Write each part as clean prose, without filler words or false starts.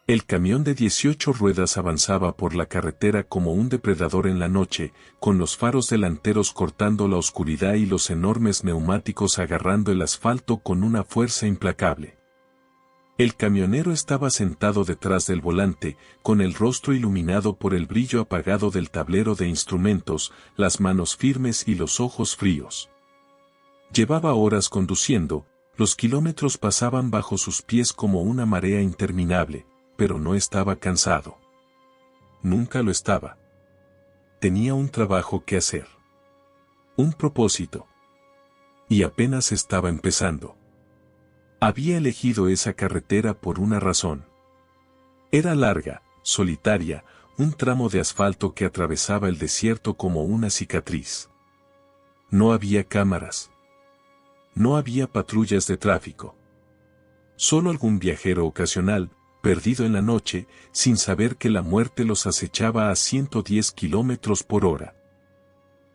El camión de 18 ruedas avanzaba por la carretera como un depredador en la noche, con los faros delanteros cortando la oscuridad y los enormes neumáticos agarrando el asfalto con una fuerza implacable. El camionero estaba sentado detrás del volante, con el rostro iluminado por el brillo apagado del tablero de instrumentos, las manos firmes y los ojos fríos. Llevaba horas conduciendo, los kilómetros pasaban bajo sus pies como una marea interminable, pero no estaba cansado. Nunca lo estaba. Tenía un trabajo que hacer. Un propósito. Y apenas estaba empezando. Había elegido esa carretera por una razón. Era larga, solitaria, un tramo de asfalto que atravesaba el desierto como una cicatriz. No había cámaras. No había patrullas de tráfico. Solo algún viajero ocasional, perdido en la noche, sin saber que la muerte los acechaba a 110 kilómetros por hora.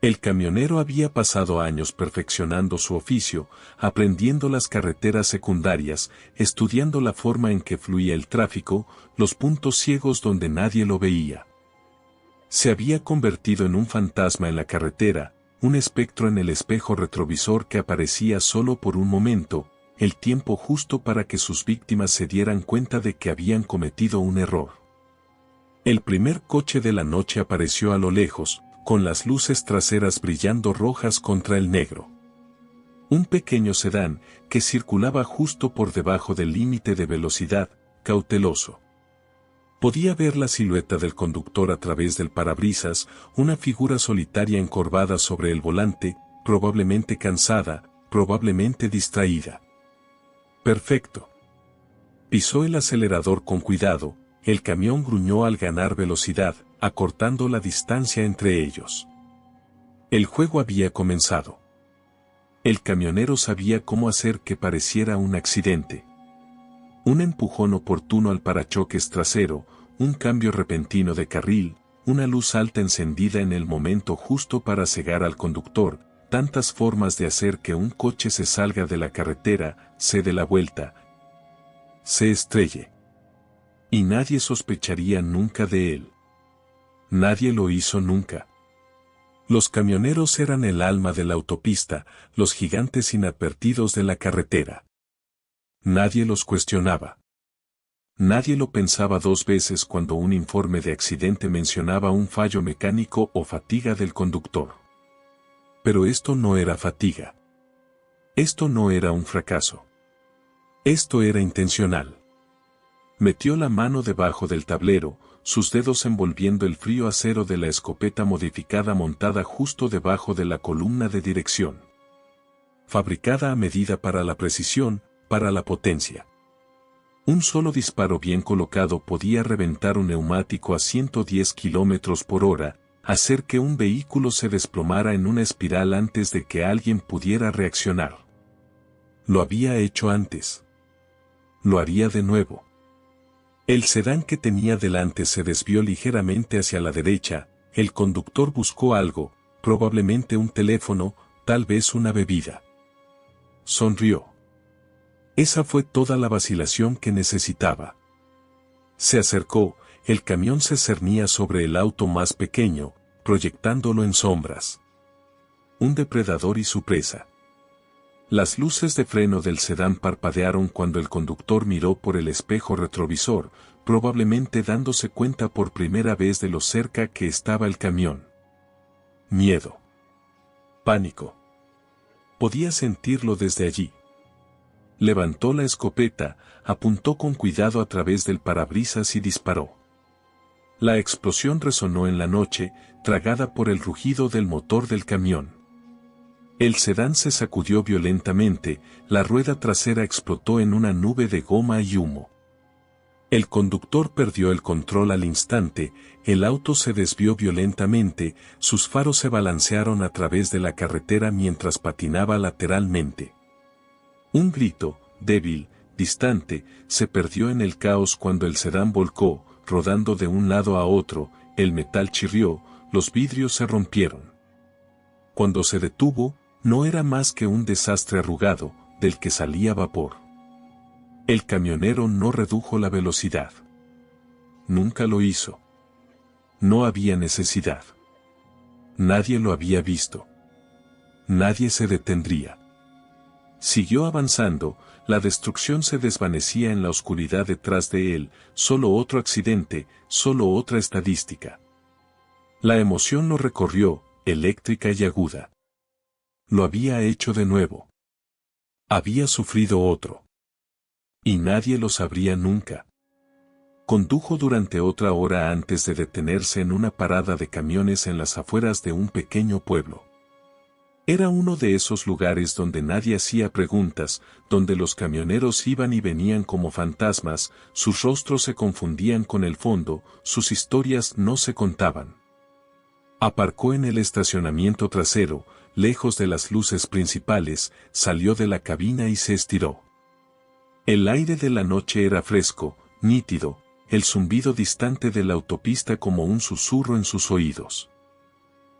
El camionero había pasado años perfeccionando su oficio, aprendiendo las carreteras secundarias, estudiando la forma en que fluía el tráfico, los puntos ciegos donde nadie lo veía. Se había convertido en un fantasma en la carretera, un espectro en el espejo retrovisor que aparecía solo por un momento, el tiempo justo para que sus víctimas se dieran cuenta de que habían cometido un error. El primer coche de la noche apareció a lo lejos, con las luces traseras brillando rojas contra el negro. Un pequeño sedán, que circulaba justo por debajo del límite de velocidad, cauteloso. Podía ver la silueta del conductor a través del parabrisas, una figura solitaria encorvada sobre el volante, probablemente cansada, probablemente distraída. Perfecto. Pisó el acelerador con cuidado, el camión gruñó al ganar velocidad, acortando la distancia entre ellos. El juego había comenzado. El camionero sabía cómo hacer que pareciera un accidente. Un empujón oportuno al parachoques trasero, un cambio repentino de carril, una luz alta encendida en el momento justo para cegar al conductor, tantas formas de hacer que un coche se salga de la carretera, se dé la vuelta, se estrelle. Y nadie sospecharía nunca de él. Nadie lo hizo nunca. Los camioneros eran el alma de la autopista, los gigantes inadvertidos de la carretera. Nadie los cuestionaba. Nadie lo pensaba dos veces cuando un informe de accidente mencionaba un fallo mecánico o fatiga del conductor. Pero esto no era fatiga. Esto no era un fracaso. Esto era intencional. Metió la mano debajo del tablero, sus dedos envolviendo el frío acero de la escopeta modificada montada justo debajo de la columna de dirección. Fabricada a medida para la precisión, para la potencia. Un solo disparo bien colocado podía reventar un neumático a 110 kilómetros por hora, hacer que un vehículo se desplomara en una espiral antes de que alguien pudiera reaccionar. Lo había hecho antes. Lo haría de nuevo. El sedán que tenía delante se desvió ligeramente hacia la derecha, el conductor buscó algo, probablemente un teléfono, tal vez una bebida. Sonrió. Esa fue toda la vacilación que necesitaba. Se acercó, el camión se cernía sobre el auto más pequeño, proyectándolo en sombras. Un depredador y su presa. Las luces de freno del sedán parpadearon cuando el conductor miró por el espejo retrovisor, probablemente dándose cuenta por primera vez de lo cerca que estaba el camión. Miedo. Pánico. Podía sentirlo desde allí. Levantó la escopeta, apuntó con cuidado a través del parabrisas y disparó. La explosión resonó en la noche, tragada por el rugido del motor del camión. El sedán se sacudió violentamente, la rueda trasera explotó en una nube de goma y humo. El conductor perdió el control al instante, el auto se desvió violentamente, sus faros se balancearon a través de la carretera mientras patinaba lateralmente. Un grito, débil, distante, se perdió en el caos cuando el sedán volcó, rodando de un lado a otro, el metal chirrió, los vidrios se rompieron. Cuando se detuvo, no era más que un desastre arrugado, del que salía vapor. El camionero no redujo la velocidad. nunca lo hizo. No había necesidad. Nadie lo había visto. Nadie se detendría. Siguió avanzando, la destrucción se desvanecía en la oscuridad detrás de él, solo otro accidente, solo otra estadística. La emoción lo recorrió, eléctrica y aguda. Lo había hecho de nuevo. Había sufrido otro. Y nadie lo sabría nunca. Condujo durante otra hora antes de detenerse en una parada de camiones en las afueras de un pequeño pueblo. Era uno de esos lugares donde nadie hacía preguntas, donde los camioneros iban y venían como fantasmas, sus rostros se confundían con el fondo, sus historias no se contaban. Aparcó en el estacionamiento trasero, lejos de las luces principales, salió de la cabina y se estiró. El aire de la noche era fresco, nítido, el zumbido distante de la autopista como un susurro en sus oídos.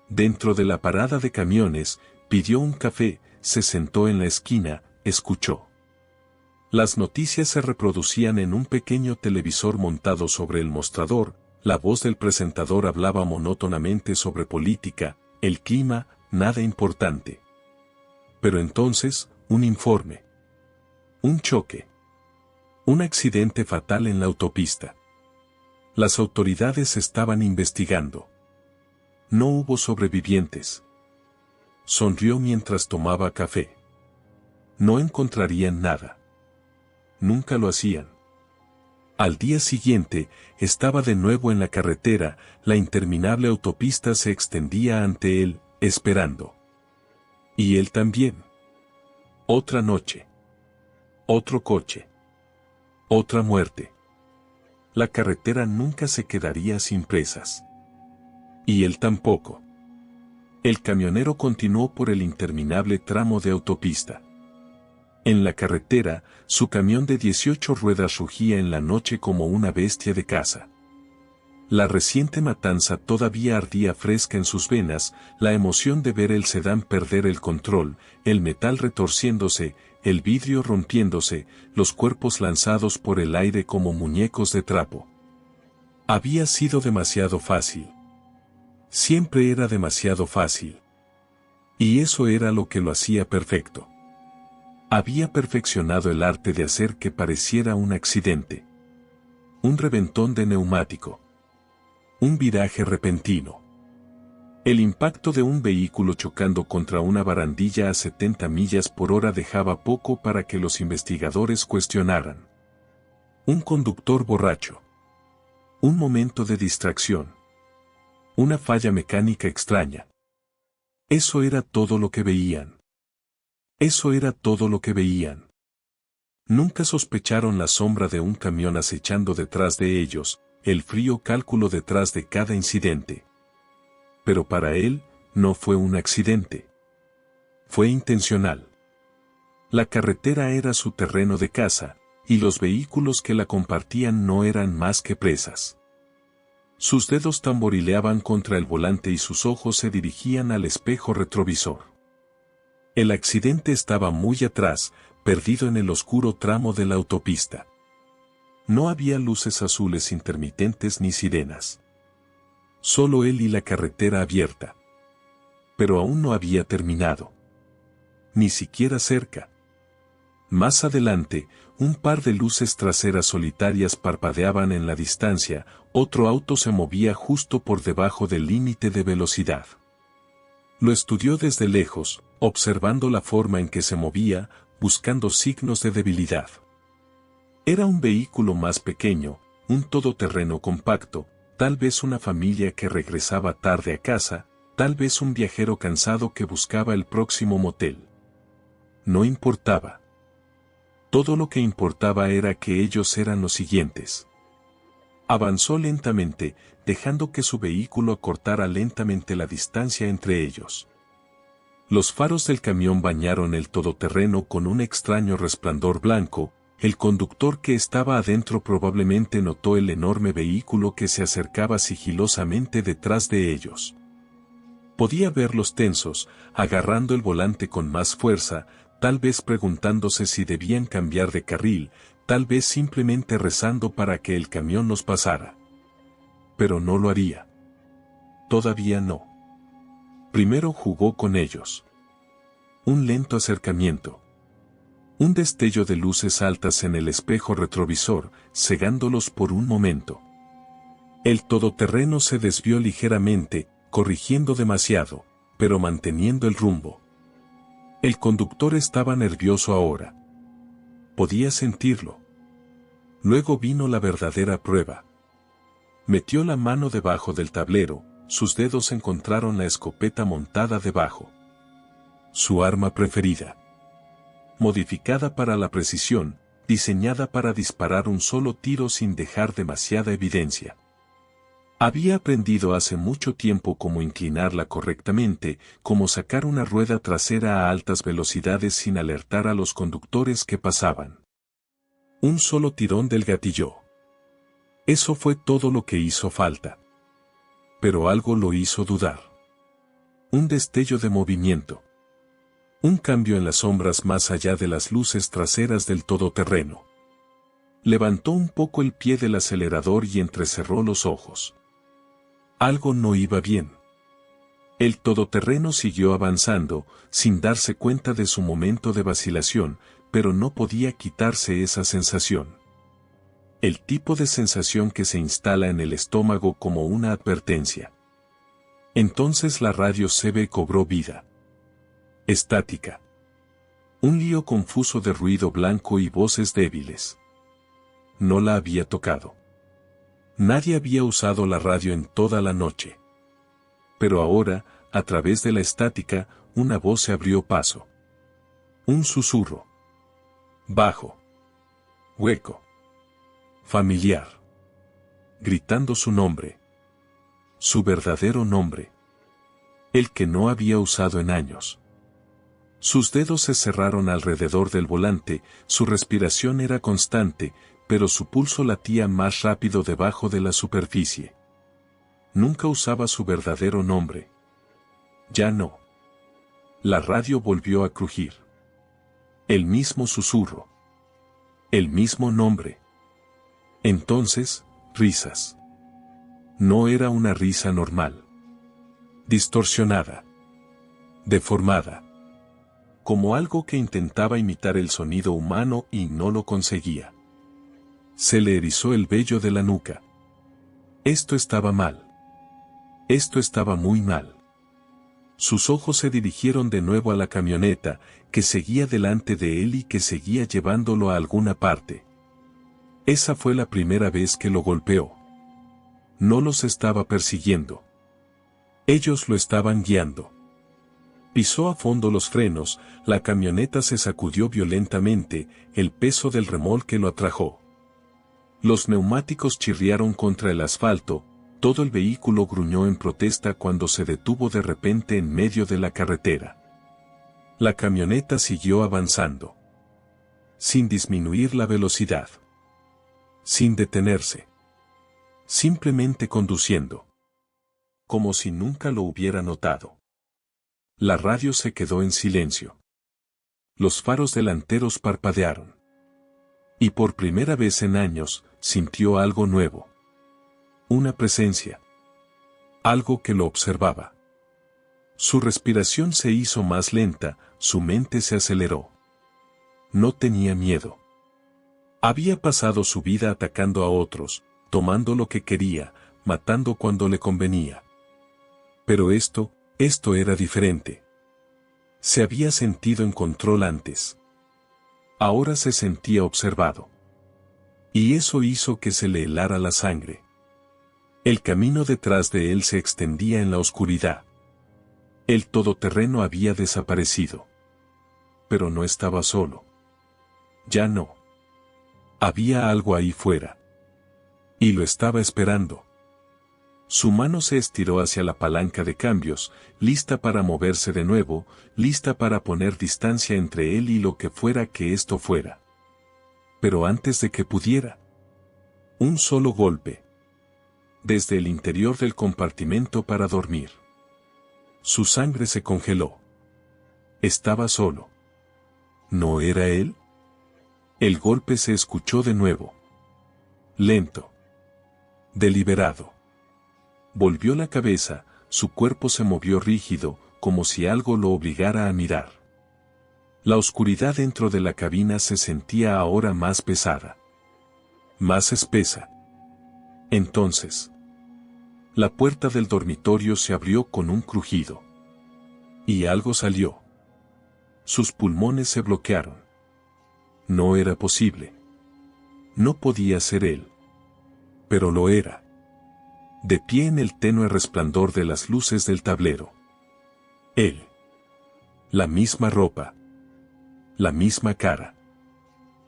Dentro de la parada de camiones, pidió un café, se sentó en la esquina, escuchó. Las noticias se reproducían en un pequeño televisor montado sobre el mostrador, la voz del presentador hablaba monótonamente sobre política, el clima, nada importante. Pero entonces, un informe. Un choque. Un accidente fatal en la autopista. Las autoridades estaban investigando. No hubo sobrevivientes. Sonrió mientras tomaba café. No encontrarían nada. Nunca lo hacían. Al día siguiente, estaba de nuevo en la carretera, la interminable autopista se extendía ante él, esperando. Y él también. Otra noche. Otro coche. Otra muerte. La carretera nunca se quedaría sin presas. Y él tampoco. El camionero continuó por el interminable tramo de autopista. En la carretera, su camión de 18 ruedas rugía en la noche como una bestia de caza. La reciente matanza todavía ardía fresca en sus venas, la emoción de ver el sedán perder el control, el metal retorciéndose, el vidrio rompiéndose, los cuerpos lanzados por el aire como muñecos de trapo. Había sido demasiado fácil. Siempre era demasiado fácil. Y eso era lo que lo hacía perfecto. Había perfeccionado el arte de hacer que pareciera un accidente. Un reventón de neumático. Un viraje repentino. El impacto de un vehículo chocando contra una barandilla a 70 millas por hora dejaba poco para que los investigadores cuestionaran. Un conductor borracho. Un momento de distracción. Una falla mecánica extraña. Eso era todo lo que veían. Eso era todo lo que veían. Nunca sospecharon la sombra de un camión acechando detrás de ellos, el frío cálculo detrás de cada incidente. Pero para él, no fue un accidente. Fue intencional. La carretera era su terreno de caza, y los vehículos que la compartían no eran más que presas. Sus dedos tamborileaban contra el volante y sus ojos se dirigían al espejo retrovisor. El accidente estaba muy atrás, perdido en el oscuro tramo de la autopista. No había luces azules intermitentes ni sirenas. Solo él y la carretera abierta. Pero aún no había terminado. Ni siquiera cerca. Más adelante, un par de luces traseras solitarias parpadeaban en la distancia, otro auto se movía justo por debajo del límite de velocidad. Lo estudió desde lejos, observando la forma en que se movía, buscando signos de debilidad. Era un vehículo más pequeño, un todoterreno compacto, tal vez una familia que regresaba tarde a casa, tal vez un viajero cansado que buscaba el próximo motel. No importaba. Todo lo que importaba era que ellos eran los siguientes. Avanzó lentamente, dejando que su vehículo acortara lentamente la distancia entre ellos. Los faros del camión bañaron el todoterreno con un extraño resplandor blanco. El conductor que estaba adentro probablemente notó el enorme vehículo que se acercaba sigilosamente detrás de ellos. Podía verlos tensos, agarrando el volante con más fuerza, tal vez preguntándose si debían cambiar de carril, tal vez simplemente rezando para que el camión los pasara. pero no lo haría. Todavía no. Primero jugó con ellos. Un lento acercamiento. Un destello de luces altas en el espejo retrovisor, cegándolos por un momento. El todoterreno se desvió ligeramente, corrigiendo demasiado, pero manteniendo el rumbo. El conductor estaba nervioso ahora. Podía sentirlo. Luego vino la verdadera prueba. Metió la mano debajo del tablero, sus dedos encontraron la escopeta montada debajo. Su arma preferida. Modificada para la precisión, diseñada para disparar un solo tiro sin dejar demasiada evidencia. Había aprendido hace mucho tiempo cómo inclinarla correctamente, cómo sacar una rueda trasera a altas velocidades sin alertar a los conductores que pasaban. Un solo tirón del gatillo. Eso fue todo lo que hizo falta. Pero algo lo hizo dudar. Un destello de movimiento. Un cambio en las sombras más allá de las luces traseras del todoterreno. Levantó un poco el pie del acelerador y entrecerró los ojos. Algo no iba bien. El todoterreno siguió avanzando, sin darse cuenta de su momento de vacilación, pero no podía quitarse esa sensación. El tipo de sensación que se instala en el estómago como una advertencia. Entonces la radio CB cobró vida. Estática. Un lío confuso de ruido blanco y voces débiles. No la había tocado. Nadie había usado la radio en toda la noche. Pero ahora, a través de la estática, una voz se abrió paso. Un susurro. Bajo. Hueco. Familiar. Gritando su nombre. Su verdadero nombre. El que no había usado en años. Sus dedos se cerraron alrededor del volante, su respiración era constante, pero su pulso latía más rápido debajo de la superficie. Nunca usaba su verdadero nombre. Ya no. La radio volvió a crujir. El mismo susurro. El mismo nombre. Entonces, risas. No era una risa normal. Distorsionada. Deformada. Como algo que intentaba imitar el sonido humano y no lo conseguía. Se le erizó el vello de la nuca. Esto estaba mal. Esto estaba muy mal. Sus ojos se dirigieron de nuevo a la camioneta, que seguía delante de él y que seguía llevándolo a alguna parte. Esa fue la primera vez que lo golpeó. No los estaba persiguiendo. Ellos lo estaban guiando. Pisó a fondo los frenos, la camioneta se sacudió violentamente, el peso del remolque lo atrajo. Los neumáticos chirriaron contra el asfalto, todo el vehículo gruñó en protesta cuando se detuvo de repente en medio de la carretera. La camioneta siguió avanzando. Sin disminuir la velocidad. Sin detenerse. Simplemente conduciendo. Como si nunca lo hubiera notado. La radio se quedó en silencio. Los faros delanteros parpadearon. Y por primera vez en años, sintió algo nuevo. Una presencia. Algo que lo observaba. Su respiración se hizo más lenta, su mente se aceleró. No tenía miedo. Había pasado su vida atacando a otros, tomando lo que quería, matando cuando le convenía. Pero esto era diferente. Se había sentido en control antes. Ahora se sentía observado. Y eso hizo que se le helara la sangre. El camino detrás de él se extendía en la oscuridad. El todoterreno había desaparecido. Pero no estaba solo. Ya no. Había algo ahí fuera. Y lo estaba esperando. Su mano se estiró hacia la palanca de cambios, lista para moverse de nuevo, lista para poner distancia entre él y lo que fuera que esto fuera. Pero antes de que pudiera. Un solo golpe. Desde el interior del compartimento para dormir. Su sangre se congeló. Estaba solo. ¿No era él? El golpe se escuchó de nuevo. Lento. Deliberado. Volvió la cabeza, su cuerpo se movió rígido, como si algo lo obligara a mirar. La oscuridad dentro de la cabina se sentía ahora más pesada, más espesa. Entonces, la puerta del dormitorio se abrió con un crujido. Y algo salió. Sus pulmones se bloquearon. No era posible. No podía ser él. Pero lo era. De pie en el tenue resplandor de las luces del tablero. Él. La misma ropa. La misma cara.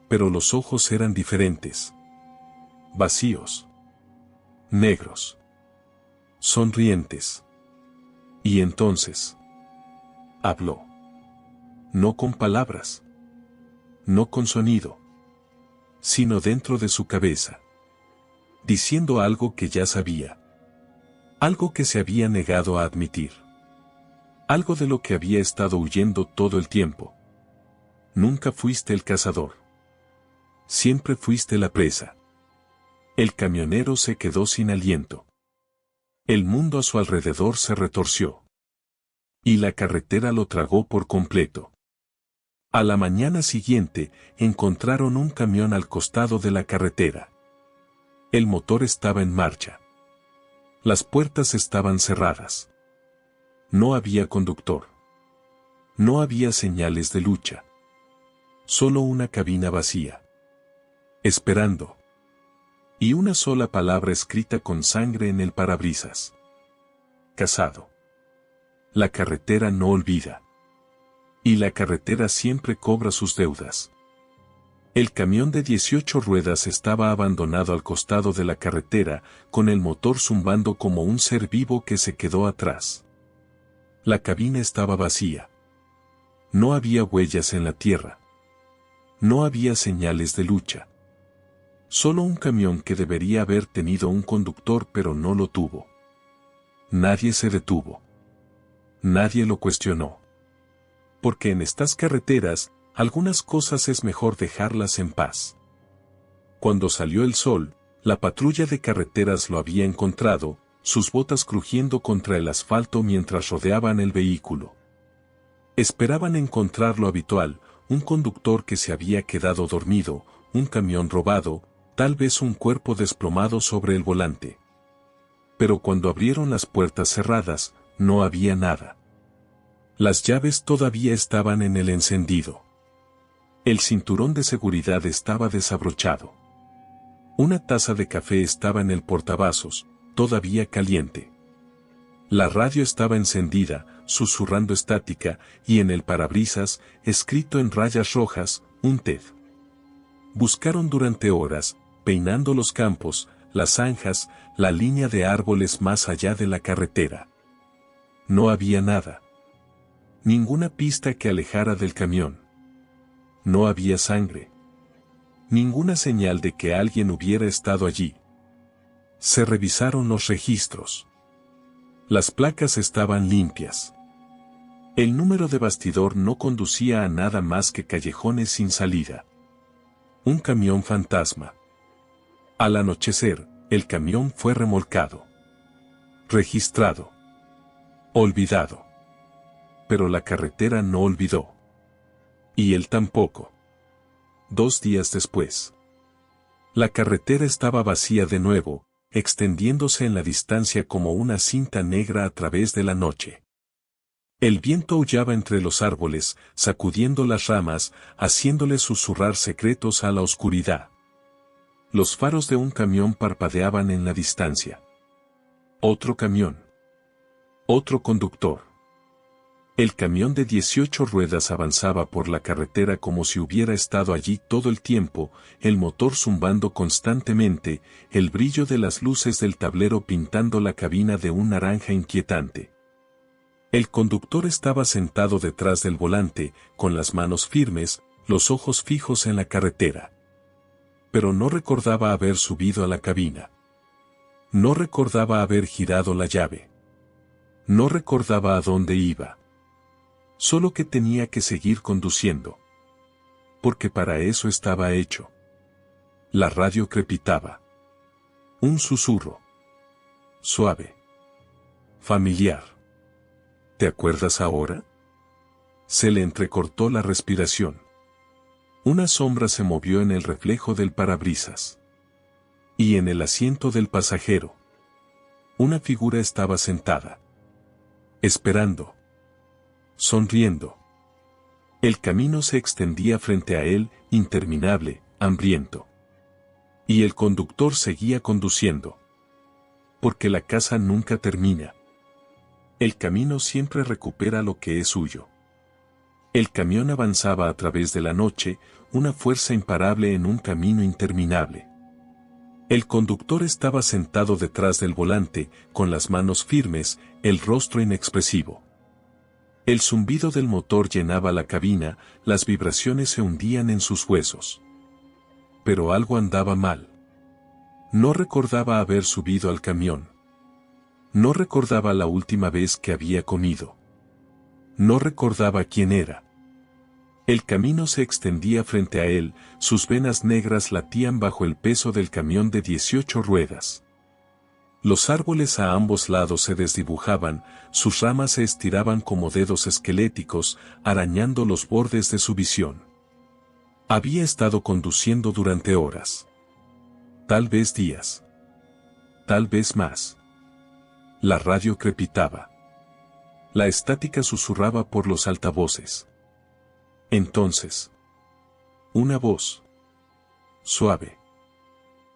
Pero los ojos eran diferentes. Vacíos. Negros. Sonrientes. Y entonces habló. No con palabras. No con sonido. Sino dentro de su cabeza. Diciendo algo que ya sabía. Algo que se había negado a admitir. Algo de lo que había estado huyendo todo el tiempo. Nunca fuiste el cazador. Siempre fuiste la presa. El camionero se quedó sin aliento. El mundo a su alrededor se retorció. Y la carretera lo tragó por completo. A la mañana siguiente, encontraron un camión al costado de la carretera. El motor estaba en marcha. Las puertas estaban cerradas. No había conductor. No había señales de lucha. Solo una cabina vacía. Esperando. Y una sola palabra escrita con sangre en el parabrisas. Casado. La carretera no olvida. Y la carretera siempre cobra sus deudas. El camión de 18 ruedas estaba abandonado al costado de la carretera, con el motor zumbando como un ser vivo que se quedó atrás. La cabina estaba vacía. No había huellas en la tierra. No había señales de lucha. Solo un camión que debería haber tenido un conductor pero no lo tuvo. Nadie se detuvo. Nadie lo cuestionó. Porque en estas carreteras, algunas cosas es mejor dejarlas en paz. Cuando salió el sol, la patrulla de carreteras lo había encontrado, sus botas crujiendo contra el asfalto mientras rodeaban el vehículo. Esperaban encontrar lo habitual, un conductor que se había quedado dormido, un camión robado, tal vez un cuerpo desplomado sobre el volante. Pero cuando abrieron las puertas cerradas, no había nada. Las llaves todavía estaban en el encendido. El cinturón de seguridad estaba desabrochado. Una taza de café estaba en el portavasos, todavía caliente. La radio estaba encendida, susurrando estática, y en el parabrisas, escrito en rayas rojas, un TED. Buscaron durante horas, peinando los campos, las zanjas, la línea de árboles más allá de la carretera. No había nada. Ninguna pista que alejara del camión. No había sangre. Ninguna señal de que alguien hubiera estado allí. Se revisaron los registros. Las placas estaban limpias. El número de bastidor no conducía a nada más que callejones sin salida. Un camión fantasma. Al anochecer, el camión fue remolcado. Registrado. Olvidado. Pero la carretera no olvidó. Y él tampoco. 2 días después. La carretera estaba vacía de nuevo, extendiéndose en la distancia como una cinta negra a través de la noche. El viento aullaba entre los árboles, sacudiendo las ramas, haciéndole susurrar secretos a la oscuridad. Los faros de un camión parpadeaban en la distancia. Otro camión. Otro conductor. El camión de 18 ruedas avanzaba por la carretera como si hubiera estado allí todo el tiempo, el motor zumbando constantemente, el brillo de las luces del tablero pintando la cabina de un naranja inquietante. El conductor estaba sentado detrás del volante, con las manos firmes, los ojos fijos en la carretera. Pero no recordaba haber subido a la cabina. No recordaba haber girado la llave. No recordaba a dónde iba. Solo que tenía que seguir conduciendo. Porque para eso estaba hecho. La radio crepitaba. Un susurro. Suave. Familiar. ¿Te acuerdas ahora? Se le entrecortó la respiración. Una sombra se movió en el reflejo del parabrisas. Y en el asiento del pasajero. Una figura estaba sentada. Esperando. Sonriendo. El camino se extendía frente a él, interminable, hambriento. Y el conductor seguía conduciendo. Porque la casa nunca termina. El camino siempre recupera lo que es suyo. El camión avanzaba a través de la noche, una fuerza imparable en un camino interminable. El conductor estaba sentado detrás del volante, con las manos firmes, el rostro inexpresivo. El zumbido del motor llenaba la cabina, las vibraciones se hundían en sus huesos. Pero algo andaba mal. No recordaba haber subido al camión. No recordaba la última vez que había comido. No recordaba quién era. El camino se extendía frente a él, sus venas negras latían bajo el peso del camión de 18 ruedas. Los árboles a ambos lados se desdibujaban, sus ramas se estiraban como dedos esqueléticos, arañando los bordes de su visión. Había estado conduciendo durante horas. Tal vez días. Tal vez más. La radio crepitaba. La estática susurraba por los altavoces. Entonces. Una voz. Suave.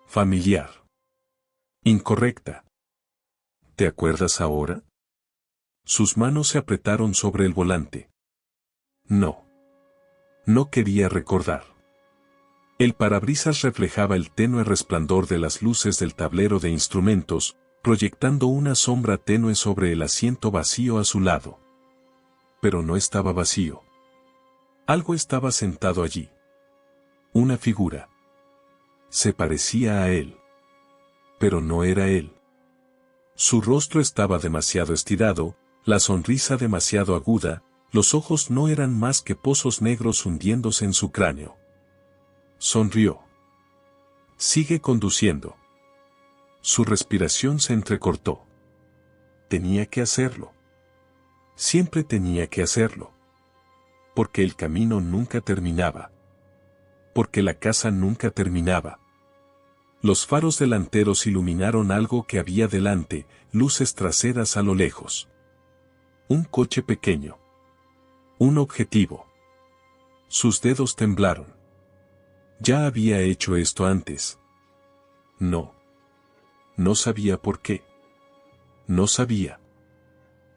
Familiar. Incorrecta. ¿Te acuerdas ahora? Sus manos se apretaron sobre el volante. No. No quería recordar. El parabrisas reflejaba el tenue resplandor de las luces del tablero de instrumentos, proyectando una sombra tenue sobre el asiento vacío a su lado. Pero no estaba vacío. Algo estaba sentado allí. Una figura. Se parecía a él. Pero no era él. Su rostro estaba demasiado estirado, la sonrisa demasiado aguda, los ojos no eran más que pozos negros hundiéndose en su cráneo. Sonrió. Sigue conduciendo. Su respiración se entrecortó. Tenía que hacerlo. Siempre tenía que hacerlo. Porque el camino nunca terminaba. Porque la casa nunca terminaba. Los faros delanteros iluminaron algo que había delante, luces traseras a lo lejos. Un coche pequeño. Un objetivo. Sus dedos temblaron. Ya había hecho esto antes. No. No sabía por qué. No sabía.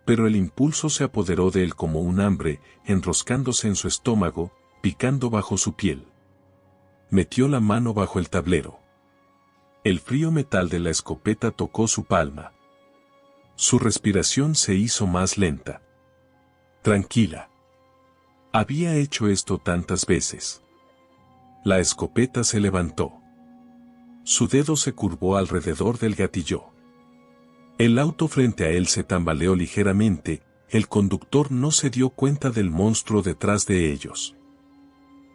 Pero el impulso se apoderó de él como un hambre, enroscándose en su estómago, picando bajo su piel. Metió la mano bajo el tablero. El frío metal de la escopeta tocó su palma. Su respiración se hizo más lenta. Tranquila. Había hecho esto tantas veces. La escopeta se levantó. Su dedo se curvó alrededor del gatillo. El auto frente a él se tambaleó ligeramente, el conductor no se dio cuenta del monstruo detrás de ellos.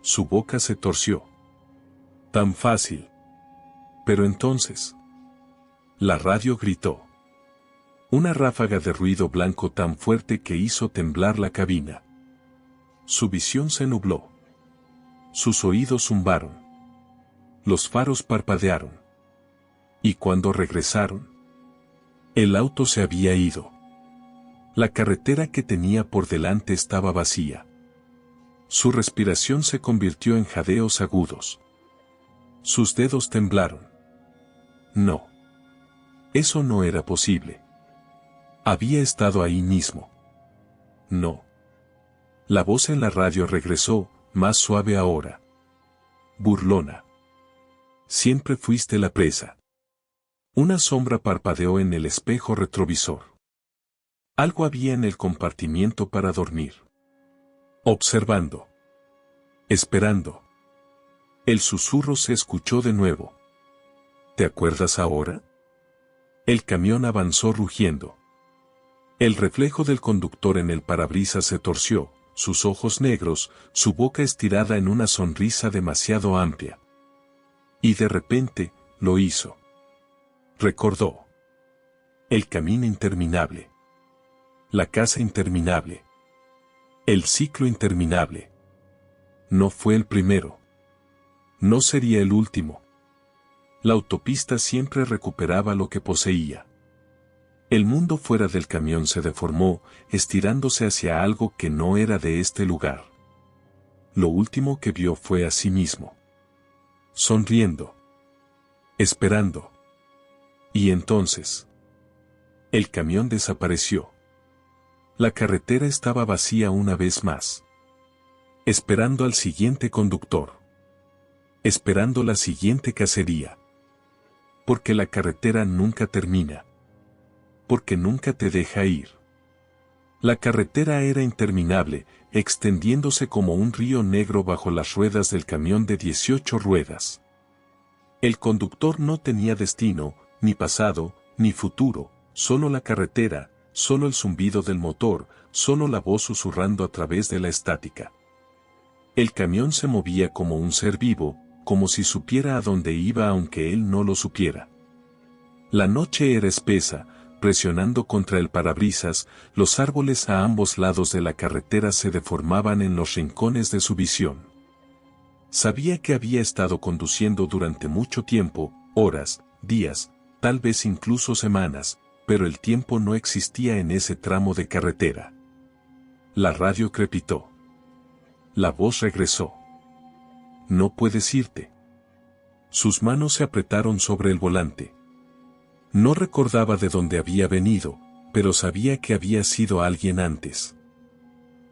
Su boca se torció. Tan fácil. Pero entonces. La radio gritó. Una ráfaga de ruido blanco tan fuerte que hizo temblar la cabina. Su visión se nubló. Sus oídos zumbaron. Los faros parpadearon. Y cuando regresaron, el auto se había ido. La carretera que tenía por delante estaba vacía. Su respiración se convirtió en jadeos agudos. Sus dedos temblaron. No. Eso no era posible. Había estado ahí mismo. No. La voz en la radio regresó, más suave ahora. Burlona. Siempre fuiste la presa. Una sombra parpadeó en el espejo retrovisor. Algo había en el compartimiento para dormir. Observando. Esperando. El susurro se escuchó de nuevo. ¿Te acuerdas ahora? El camión avanzó rugiendo. El reflejo del conductor en el parabrisas se torció, sus ojos negros, su boca estirada en una sonrisa demasiado amplia. Y de repente, lo hizo. Recordó. El camino interminable. La casa interminable. El ciclo interminable. No fue el primero. No sería el último. La autopista siempre recuperaba lo que poseía. El mundo fuera del camión se deformó, estirándose hacia algo que no era de este lugar. Lo último que vio fue a sí mismo. Sonriendo. Esperando. Y entonces, el camión desapareció. La carretera estaba vacía una vez más. Esperando al siguiente conductor. Esperando la siguiente cacería. Porque la carretera nunca termina. Porque nunca te deja ir. La carretera era interminable, extendiéndose como un río negro bajo las ruedas del camión de 18 ruedas. El conductor no tenía destino, ni pasado, ni futuro, solo la carretera, solo el zumbido del motor, solo la voz susurrando a través de la estática. El camión se movía como un ser vivo, como si supiera a dónde iba aunque él no lo supiera. La noche era espesa, presionando contra el parabrisas, los árboles a ambos lados de la carretera se deformaban en los rincones de su visión. Sabía que había estado conduciendo durante mucho tiempo, horas, días, tal vez incluso semanas, pero el tiempo no existía en ese tramo de carretera. La radio crepitó. La voz regresó. No puedes irte. Sus manos se apretaron sobre el volante. No recordaba de dónde había venido, pero sabía que había sido alguien antes.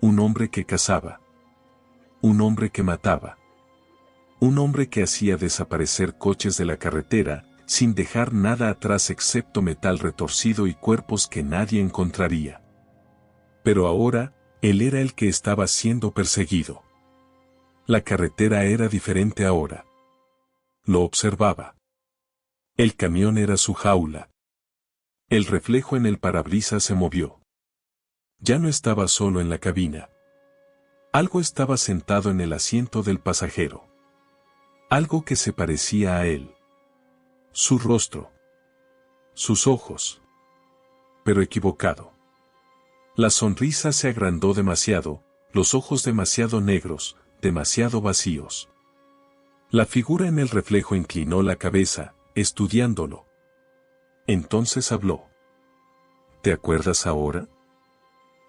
Un hombre que cazaba. Un hombre que mataba. Un hombre que hacía desaparecer coches de la carretera, sin dejar nada atrás excepto metal retorcido y cuerpos que nadie encontraría. Pero ahora, él era el que estaba siendo perseguido. La carretera era diferente ahora. Lo observaba. El camión era su jaula. El reflejo en el parabrisas se movió. Ya no estaba solo en la cabina. Algo estaba sentado en el asiento del pasajero. Algo que se parecía a él. Su rostro. Sus ojos. Pero equivocado. La sonrisa se agrandó demasiado, los ojos demasiado negros, demasiado vacíos. La figura en el reflejo inclinó la cabeza, estudiándolo. Entonces habló. ¿Te acuerdas ahora?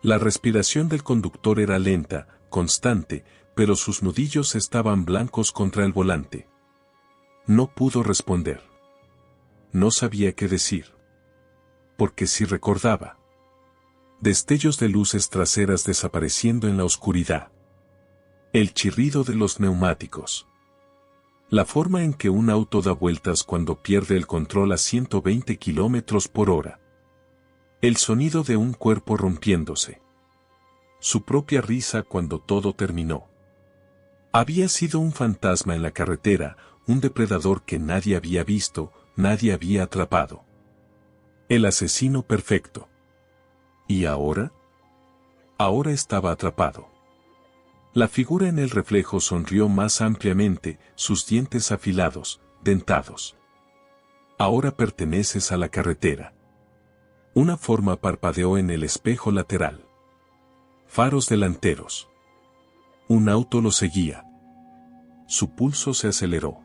La respiración del conductor era lenta, constante, pero sus nudillos estaban blancos contra el volante. No pudo responder. No sabía qué decir. Porque sí recordaba. Destellos de luces traseras desapareciendo en la oscuridad. El chirrido de los neumáticos. La forma en que un auto da vueltas cuando pierde el control a 120 kilómetros por hora. El sonido de un cuerpo rompiéndose. Su propia risa cuando todo terminó. Había sido un fantasma en la carretera, un depredador que nadie había visto, nadie había atrapado. El asesino perfecto. ¿Y ahora? Ahora estaba atrapado. La figura en el reflejo sonrió más ampliamente, sus dientes afilados, dentados. Ahora perteneces a la carretera. Una forma parpadeó en el espejo lateral. Faros delanteros. Un auto lo seguía. Su pulso se aceleró.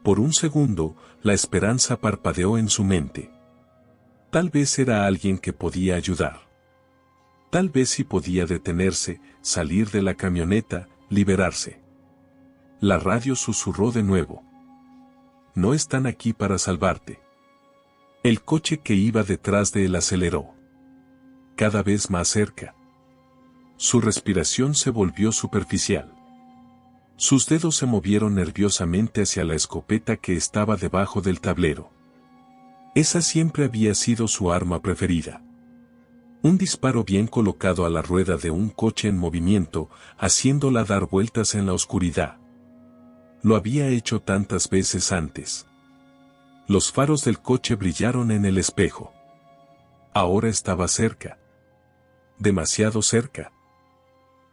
Por un segundo, la esperanza parpadeó en su mente. Tal vez era alguien que podía ayudar. Tal vez sí podía detenerse, salir de la camioneta, liberarse. La radio susurró de nuevo. No están aquí para salvarte. El coche que iba detrás de él aceleró. Cada vez más cerca. Su respiración se volvió superficial. Sus dedos se movieron nerviosamente hacia la escopeta que estaba debajo del tablero. Esa siempre había sido su arma preferida. Un disparo bien colocado a la rueda de un coche en movimiento, haciéndola dar vueltas en la oscuridad. Lo había hecho tantas veces antes. Los faros del coche brillaron en el espejo. Ahora estaba cerca. Demasiado cerca.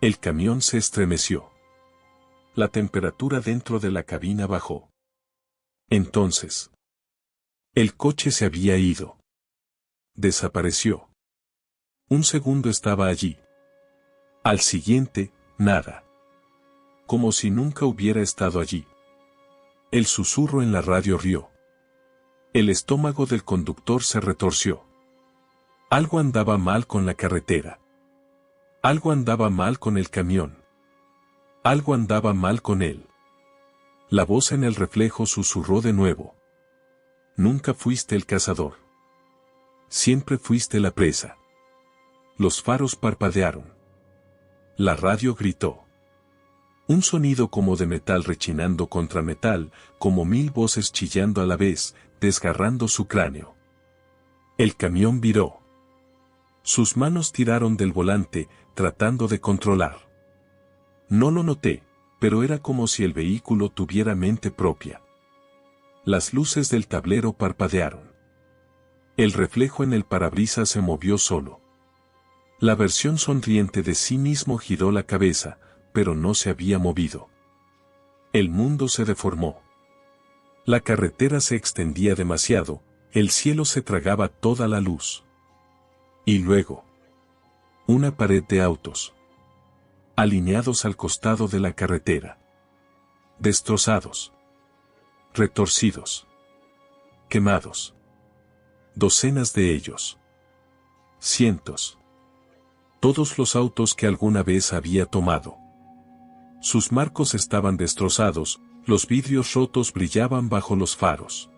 El camión se estremeció. La temperatura dentro de la cabina bajó. Entonces, el coche se había ido. Desapareció. Un segundo estaba allí. Al siguiente, nada. Como si nunca hubiera estado allí. El susurro en la radio rió. El estómago del conductor se retorció. Algo andaba mal con la carretera. Algo andaba mal con el camión. Algo andaba mal con él. La voz en el reflejo susurró de nuevo. Nunca fuiste el cazador. Siempre fuiste la presa. Los faros parpadearon. La radio gritó. Un sonido como de metal rechinando contra metal, como 1000 voces chillando a la vez, desgarrando su cráneo. El camión viró. Sus manos tiraron del volante, tratando de controlar. No lo noté, pero era como si el vehículo tuviera mente propia. Las luces del tablero parpadearon. El reflejo en el parabrisas se movió solo. La versión sonriente de sí mismo giró la cabeza, pero no se había movido. El mundo se deformó. La carretera se extendía demasiado, el cielo se tragaba toda la luz. Y luego, una pared de autos, alineados al costado de la carretera. Destrozados. Retorcidos. Quemados. Docenas de ellos. Cientos. Todos los autos que alguna vez había tomado. Sus marcos estaban destrozados, los vidrios rotos brillaban bajo los faros.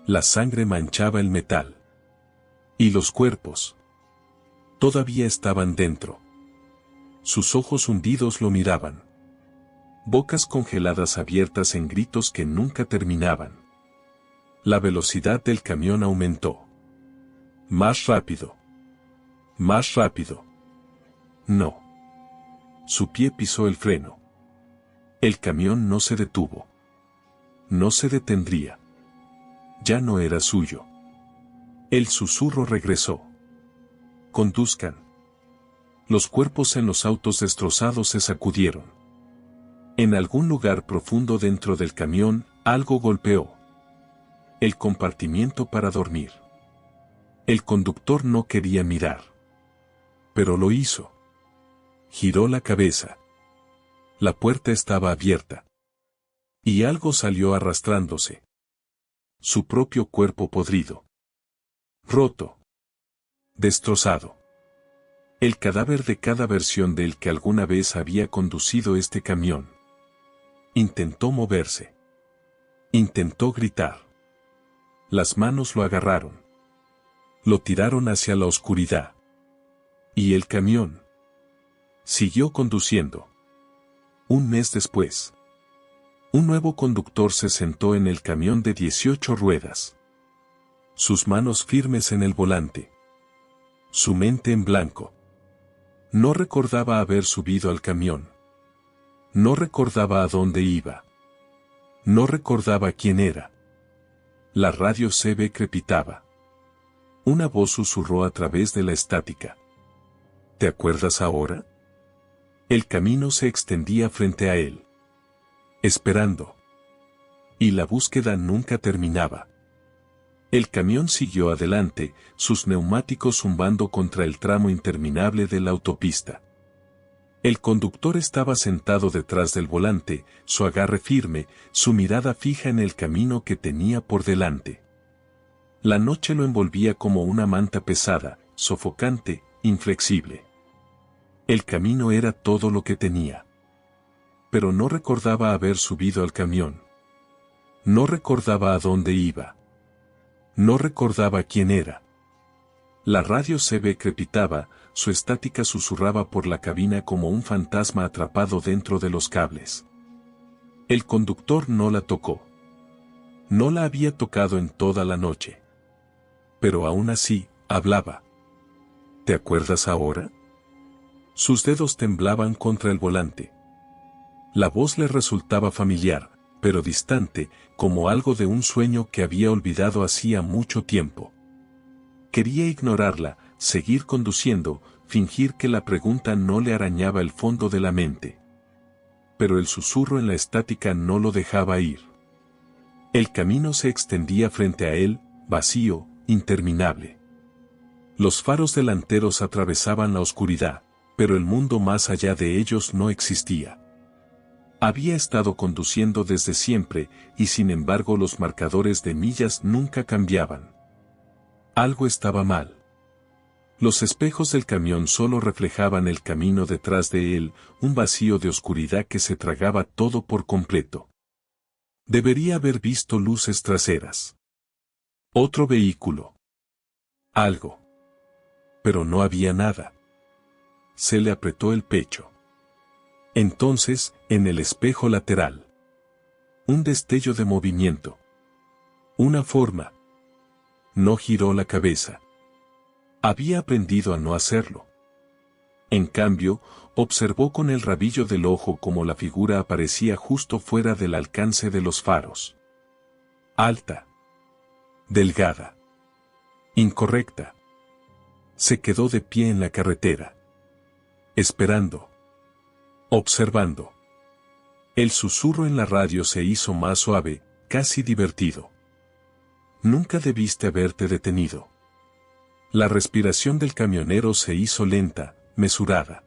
La sangre manchaba el metal. Y los cuerpos. Todavía estaban dentro. Sus ojos hundidos lo miraban. Bocas congeladas abiertas en gritos que nunca terminaban. La velocidad del camión aumentó. Más rápido. Más rápido. No. Su pie pisó el freno. El camión no se detuvo. No se detendría. Ya no era suyo. El susurro regresó. Conduzcan. Los cuerpos en los autos destrozados se sacudieron. En algún lugar profundo dentro del camión, algo golpeó. El compartimiento para dormir. El conductor no quería mirar. Pero lo hizo. Giró la cabeza. La puerta estaba abierta. Y algo salió arrastrándose. Su propio cuerpo podrido. Roto. Destrozado. El cadáver de cada versión del que alguna vez había conducido este camión. Intentó moverse. Intentó gritar. Las manos lo agarraron. Lo tiraron hacia la oscuridad. Y el camión siguió conduciendo. Un mes después, un nuevo conductor se sentó en el camión de 18 ruedas. Sus manos firmes en el volante. Su mente en blanco. No recordaba haber subido al camión. No recordaba a dónde iba. No recordaba quién era. La radio CB crepitaba. Una voz susurró a través de la estática. ¿Te acuerdas ahora? El camino se extendía frente a él. Esperando. Y la búsqueda nunca terminaba. El camión siguió adelante, sus neumáticos zumbando contra el tramo interminable de la autopista. El conductor estaba sentado detrás del volante, su agarre firme, su mirada fija en el camino que tenía por delante. La noche lo envolvía como una manta pesada, sofocante, inflexible. El camino era todo lo que tenía. Pero no recordaba haber subido al camión. No recordaba a dónde iba. No recordaba quién era. La radio CB crepitaba, su estática susurraba por la cabina como un fantasma atrapado dentro de los cables. El conductor no la tocó. No la había tocado en toda la noche. Pero aún así, hablaba. ¿Te acuerdas ahora? Sus dedos temblaban contra el volante. La voz le resultaba familiar, pero distante, como algo de un sueño que había olvidado hacía mucho tiempo. Quería ignorarla, seguir conduciendo, fingir que la pregunta no le arañaba el fondo de la mente. Pero el susurro en la estática no lo dejaba ir. El camino se extendía frente a él, vacío, interminable. Los faros delanteros atravesaban la oscuridad, pero el mundo más allá de ellos no existía. Había estado conduciendo desde siempre, y sin embargo los marcadores de millas nunca cambiaban. Algo estaba mal. Los espejos del camión solo reflejaban el camino detrás de él, un vacío de oscuridad que se tragaba todo por completo. Debería haber visto luces traseras. Otro vehículo. Algo. Pero no había nada. Se le apretó el pecho. Entonces, en el espejo lateral. Un destello de movimiento. Una forma. No giró la cabeza. Había aprendido a no hacerlo. En cambio, observó con el rabillo del ojo cómo la figura aparecía justo fuera del alcance de los faros. Alta. Delgada. Incorrecta. Se quedó de pie en la carretera. Esperando. Observando. El susurro en la radio se hizo más suave, casi divertido. Nunca debiste haberte detenido. La respiración del camionero se hizo lenta, mesurada.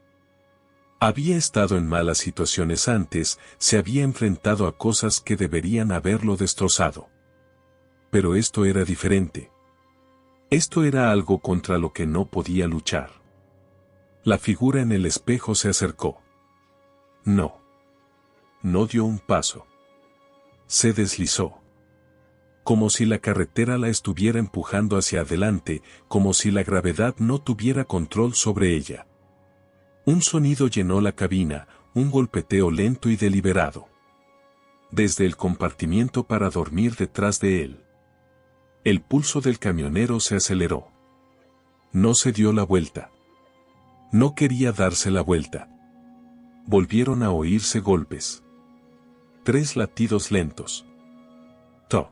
Había estado en malas situaciones antes, se había enfrentado a cosas que deberían haberlo destrozado. Pero esto era diferente. Esto era algo contra lo que no podía luchar. La figura en el espejo se acercó. No. No dio un paso. Se deslizó. Como si la carretera la estuviera empujando hacia adelante, como si la gravedad no tuviera control sobre ella. Un sonido llenó la cabina, un golpeteo lento y deliberado. Desde el compartimiento para dormir detrás de él. El pulso del camionero se aceleró. No se dio la vuelta. No quería darse la vuelta. Volvieron a oírse golpes. 3 latidos lentos. Toc.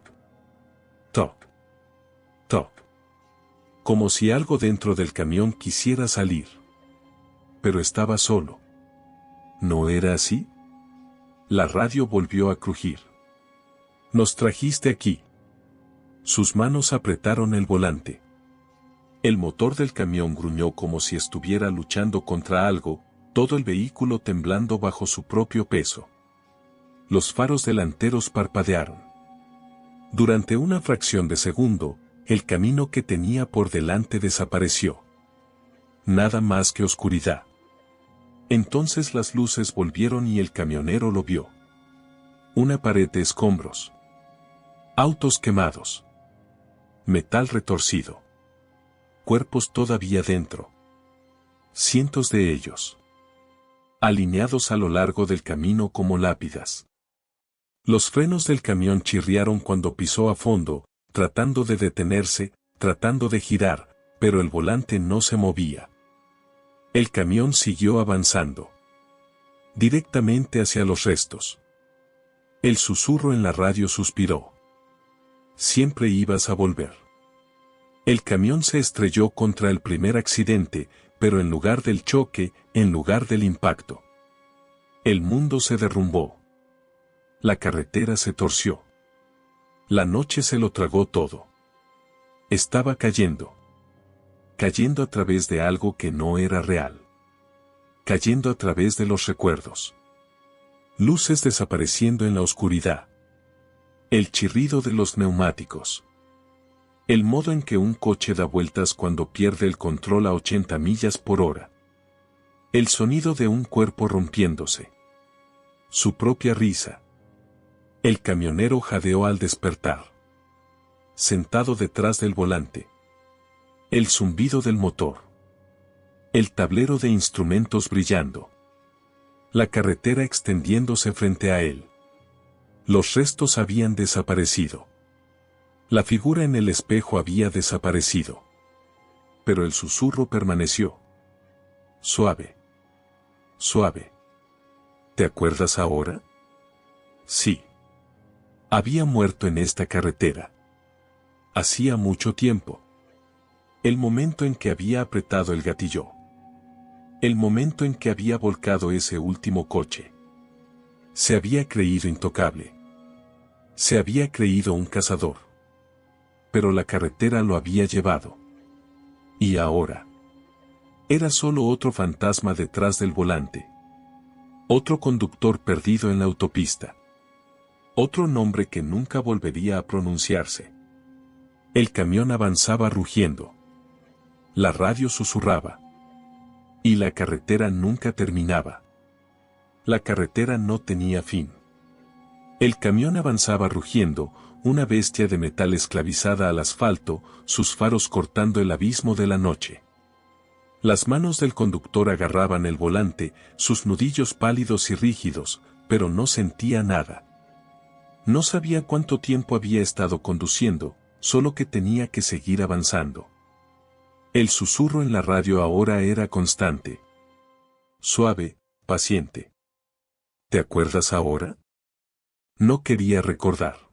Toc. Toc. Como si algo dentro del camión quisiera salir. Pero estaba solo. ¿No era así? La radio volvió a crujir. Nos trajiste aquí. Sus manos apretaron el volante. El motor del camión gruñó como si estuviera luchando contra algo, todo el vehículo temblando bajo su propio peso. Los faros delanteros parpadearon. Durante una fracción de segundo, el camino que tenía por delante desapareció. Nada más que oscuridad. Entonces las luces volvieron y el camionero lo vio. Una pared de escombros. Autos quemados. Metal retorcido. Cuerpos todavía dentro. Cientos de ellos. Alineados a lo largo del camino como lápidas. Los frenos del camión chirriaron cuando pisó a fondo, tratando de detenerse, tratando de girar, pero el volante no se movía. El camión siguió avanzando. Directamente hacia los restos. El susurro en la radio suspiró. Siempre ibas a volver. El camión se estrelló contra el primer accidente, pero en lugar del choque, en lugar del impacto. El mundo se derrumbó. La carretera se torció. La noche se lo tragó todo. Estaba cayendo. Cayendo a través de algo que no era real. Cayendo a través de los recuerdos. Luces desapareciendo en la oscuridad. El chirrido de los neumáticos. El modo en que un coche da vueltas cuando pierde el control a 80 millas por hora. El sonido de un cuerpo rompiéndose. Su propia risa. El camionero jadeó al despertar. Sentado detrás del volante. El zumbido del motor. El tablero de instrumentos brillando. La carretera extendiéndose frente a él. Los restos habían desaparecido. La figura en el espejo había desaparecido. Pero el susurro permaneció. Suave. Suave. ¿Te acuerdas ahora? Sí. Había muerto en esta carretera. Hacía mucho tiempo. El momento en que había apretado el gatillo. El momento en que había volcado ese último coche. Se había creído intocable. Se había creído un cazador. Pero la carretera lo había llevado. Y ahora era solo otro fantasma detrás del volante. Otro conductor perdido en la autopista. Otro nombre que nunca volvería a pronunciarse. El camión avanzaba rugiendo. La radio susurraba. Y la carretera nunca terminaba. La carretera no tenía fin. El camión avanzaba rugiendo, una bestia de metal esclavizada al asfalto, sus faros cortando el abismo de la noche. Las manos del conductor agarraban el volante, sus nudillos pálidos y rígidos, pero no sentía nada. No sabía cuánto tiempo había estado conduciendo, solo que tenía que seguir avanzando. El susurro en la radio ahora era constante. Suave, paciente. ¿Te acuerdas ahora? No quería recordar.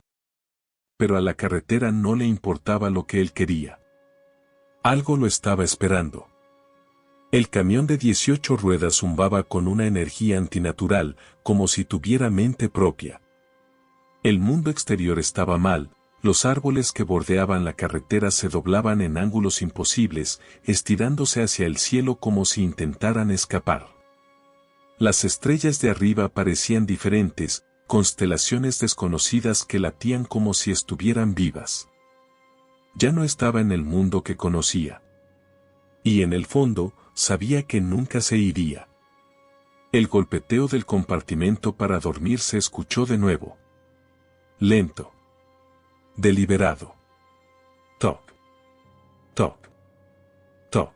Pero a la carretera no le importaba lo que él quería. Algo lo estaba esperando. El camión de 18 ruedas zumbaba con una energía antinatural, como si tuviera mente propia. El mundo exterior estaba mal, los árboles que bordeaban la carretera se doblaban en ángulos imposibles, estirándose hacia el cielo como si intentaran escapar. Las estrellas de arriba parecían diferentes, constelaciones desconocidas que latían como si estuvieran vivas. Ya no estaba en el mundo que conocía. Y en el fondo, sabía que nunca se iría. El golpeteo del compartimento para dormir se escuchó de nuevo. Lento. Deliberado. Toc. Toc. Toc.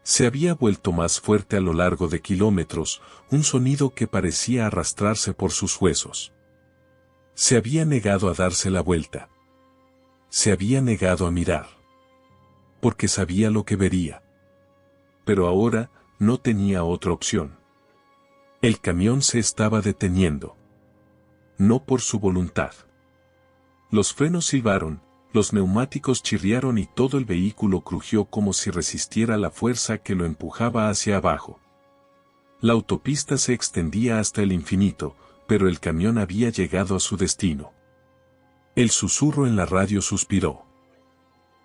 Se había vuelto más fuerte a lo largo de kilómetros, un sonido que parecía arrastrarse por sus huesos. Se había negado a darse la vuelta. Se había negado a mirar. Porque sabía lo que vería. Pero ahora, no tenía otra opción. El camión se estaba deteniendo. No por su voluntad. Los frenos silbaron, los neumáticos chirriaron y todo el vehículo crujió como si resistiera la fuerza que lo empujaba hacia abajo. La autopista se extendía hasta el infinito, pero el camión había llegado a su destino. El susurro en la radio suspiró.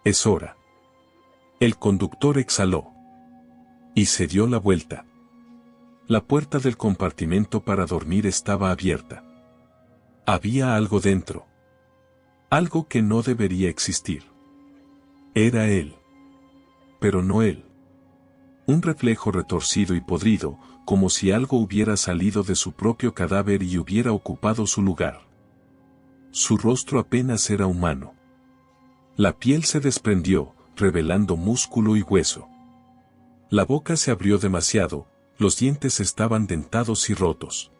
Es hora. El conductor exhaló. Y se dio la vuelta. La puerta del compartimento para dormir estaba abierta. Había algo dentro. Algo que no debería existir. Era él. Pero no él. Un reflejo retorcido y podrido, como si algo hubiera salido de su propio cadáver y hubiera ocupado su lugar. Su rostro apenas era humano. La piel se desprendió, revelando músculo y hueso. La boca se abrió demasiado, los dientes estaban dentados y rotos.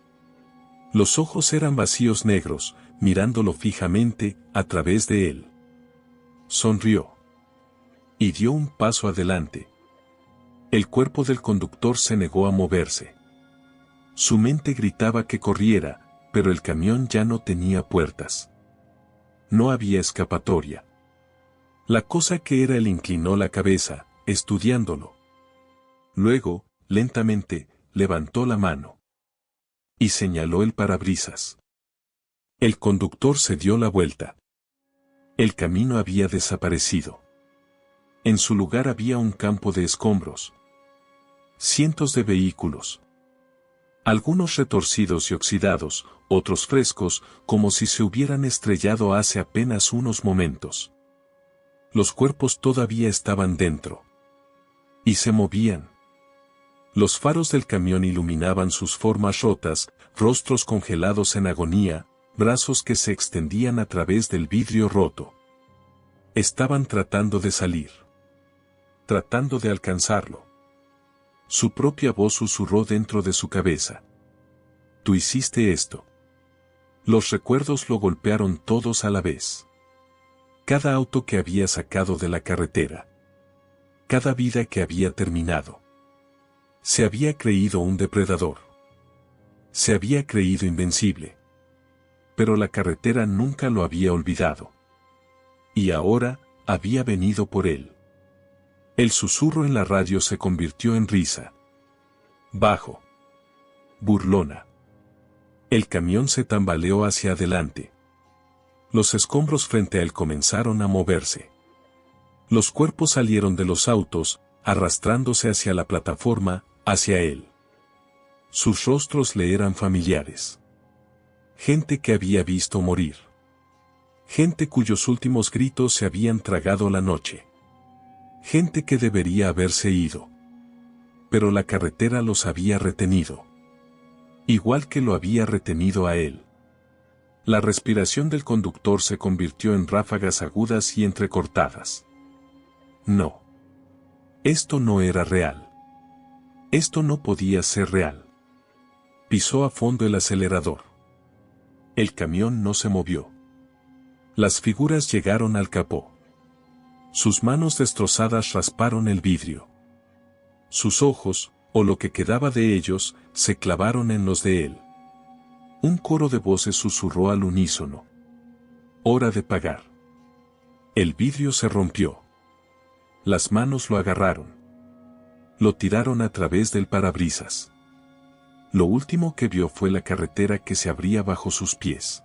Los ojos eran vacíos negros, mirándolo fijamente, a través de él. Sonrió. Y dio un paso adelante. El cuerpo del conductor se negó a moverse. Su mente gritaba que corriera, pero el camión ya no tenía puertas. No había escapatoria. La cosa que era él inclinó la cabeza, estudiándolo. Luego, lentamente, levantó la mano. Y señaló el parabrisas. El conductor se dio la vuelta. El camino había desaparecido. En su lugar había un campo de escombros. Cientos de vehículos. Algunos retorcidos y oxidados, otros frescos, como si se hubieran estrellado hace apenas unos momentos. Los cuerpos todavía estaban dentro. Y se movían. Los faros del camión iluminaban sus formas rotas, rostros congelados en agonía, brazos que se extendían a través del vidrio roto. Estaban tratando de salir. Tratando de alcanzarlo. Su propia voz susurró dentro de su cabeza. Tú hiciste esto. Los recuerdos lo golpearon todos a la vez. Cada auto que había sacado de la carretera. Cada vida que había terminado. Se había creído un depredador. Se había creído invencible. Pero la carretera nunca lo había olvidado. Y ahora, había venido por él. El susurro en la radio se convirtió en risa. Bajo. Burlona. El camión se tambaleó hacia adelante. Los escombros frente a él comenzaron a moverse. Los cuerpos salieron de los autos, arrastrándose hacia la plataforma, hacia él. Sus rostros le eran familiares. Gente que había visto morir. Gente cuyos últimos gritos se habían tragado la noche. Gente que debería haberse ido. Pero la carretera los había retenido. Igual que lo había retenido a él. La respiración del conductor se convirtió en ráfagas agudas y entrecortadas. No. Esto no era real. Esto no podía ser real. Pisó a fondo el acelerador. El camión no se movió. Las figuras llegaron al capó. Sus manos destrozadas rasparon el vidrio. Sus ojos, o lo que quedaba de ellos, se clavaron en los de él. Un coro de voces susurró al unísono. Hora de pagar. El vidrio se rompió. Las manos lo agarraron. Lo tiraron a través del parabrisas. Lo último que vio fue la carretera que se abría bajo sus pies,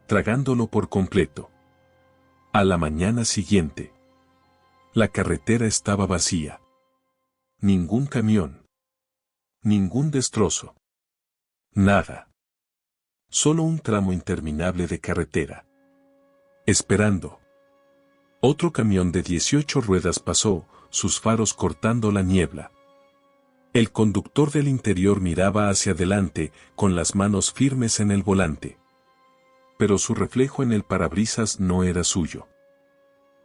tragándolo por completo. A la mañana siguiente, la carretera estaba vacía. Ningún camión. Ningún destrozo. Nada. Solo un tramo interminable de carretera. Esperando. Otro camión de 18 ruedas pasó, sus faros cortando la niebla. El conductor del interior miraba hacia adelante, con las manos firmes en el volante. Pero su reflejo en el parabrisas no era suyo.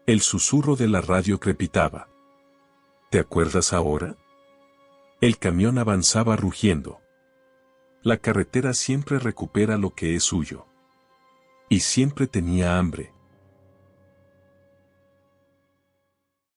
El susurro de la radio crepitaba. ¿Te acuerdas ahora? El camión avanzaba rugiendo. La carretera siempre recupera lo que es suyo. Y siempre tenía hambre.